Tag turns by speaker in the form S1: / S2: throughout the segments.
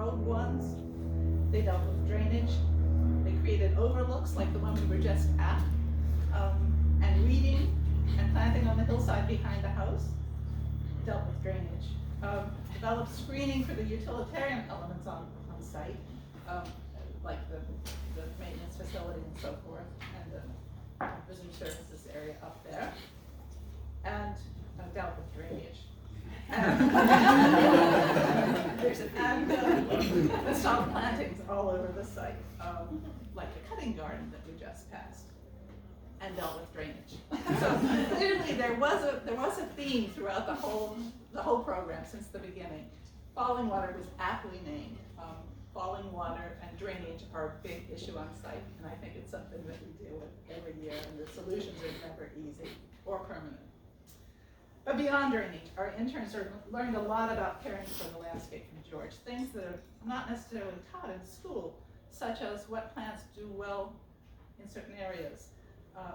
S1: rogue ones. They dealt with drainage. They created overlooks like the one we were just at, and weeding and planting on the hillside behind the house. Dealt with drainage. Developed screening for the utilitarian elements on site, like the maintenance facility and so forth, and the visitor services area up there, and dealt with drainage. And installed plantings all over the site, like the cutting garden that we just passed, and dealt with drainage. So clearly there was a theme throughout the whole program since the beginning. Fallingwater was aptly named. Falling water and drainage are a big issue on site, and I think it's something that we deal with every year, and the solutions are never easy or permanent. But beyond drainage, our interns learned a lot about caring for the landscape from George, things that are not necessarily taught in school, such as what plants do well in certain areas,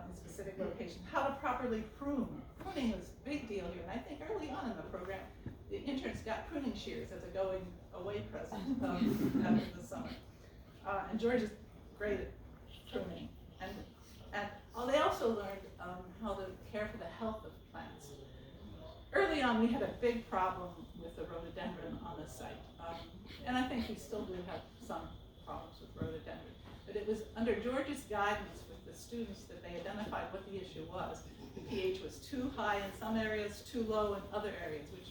S1: in specific locations, how to properly prune. Pruning was a big deal here, and I think early on in the program, the interns got pruning shears as a going away present after the summer. And George is great at pruning. And they also learned how to care for the health of plants. Early on, we had a big problem with the rhododendron on the site. And I think we still do have some problems with rhododendron. But it was under George's guidance with the students that they identified what the issue was. The pH was too high in some areas, too low in other areas, which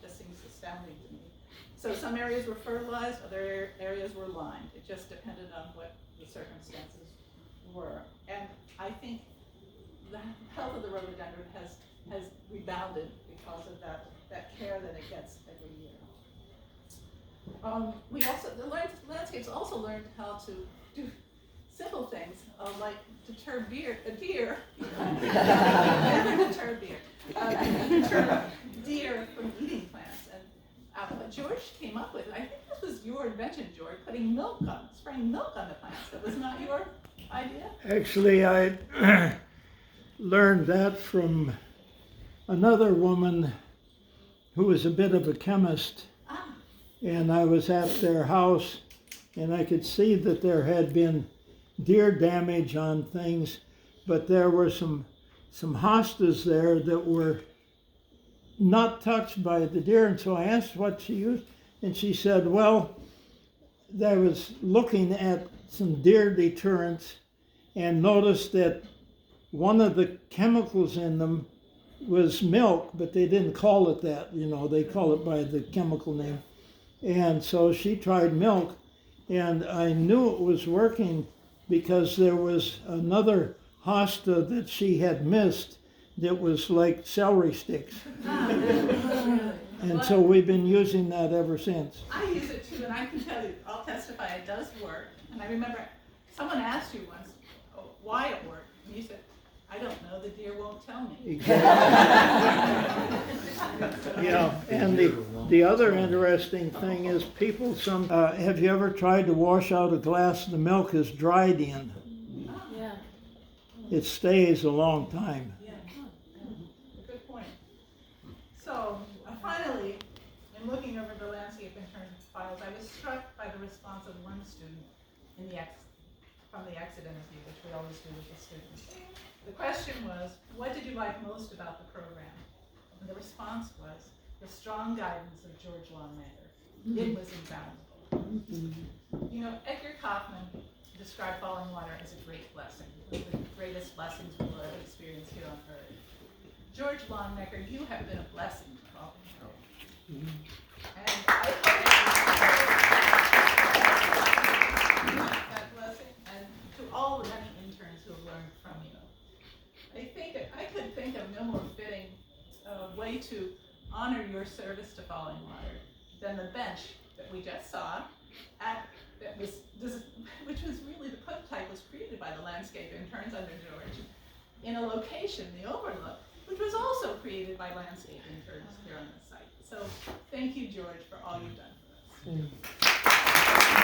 S1: just seems astounding to me. So some areas were fertilized, other areas were lined. It just depended on what the circumstances were. And I think the health of the rhododendron has rebounded because of that care that it gets every year. The landscapes also learned how to do simple things like deter deer deer from eating plants. And what George came up with, I think this was your invention, George, spraying milk on the plants. That was not your idea?
S2: Actually, I learned that from another woman who was a bit of a chemist. And I was at their house, and I could see that there had been deer damage on things, but there were some hostas there that were not touched by the deer. And so I asked what she used, and she said, well, I was looking at some deer deterrents and noticed that one of the chemicals in them was milk, but they didn't call it that, they call it by the chemical name. And so she tried milk, and I knew it was working because there was another hosta that she had missed that was like celery sticks. And so we've been using that ever since.
S1: I use it too, and I can tell you, I'll testify, it does work. And I remember someone asked you once why it worked, and you said, I don't know, the deer won't tell me.
S2: Exactly. Yeah, and the other interesting thing is have you ever tried to wash out a glass the milk is dried in?
S1: Yeah.
S2: It stays a long time.
S1: Yeah, good point. So finally, in looking over the landscape intern files, I was struck by the response of one student from the exit interview, which we always do with the students. The question was, what did you like most about the program? And the response was, the strong guidance of George Longenecker. It was invaluable. Edgar Kaufman described Fallingwater as a great blessing, one of the greatest blessings we will ever experience here on earth. George Longenecker, you have been a blessing to Fallingwater. And I hope that blessing, and to all the many interns who have learned from you. I could think of no more fitting way to honor your service to Fallingwater than the bench that we just saw, which was really, the prototype was created by the landscape interns under George, in a location, the Overlook, which was also created by landscape interns here on the site. So thank you, George, for all you've done for us.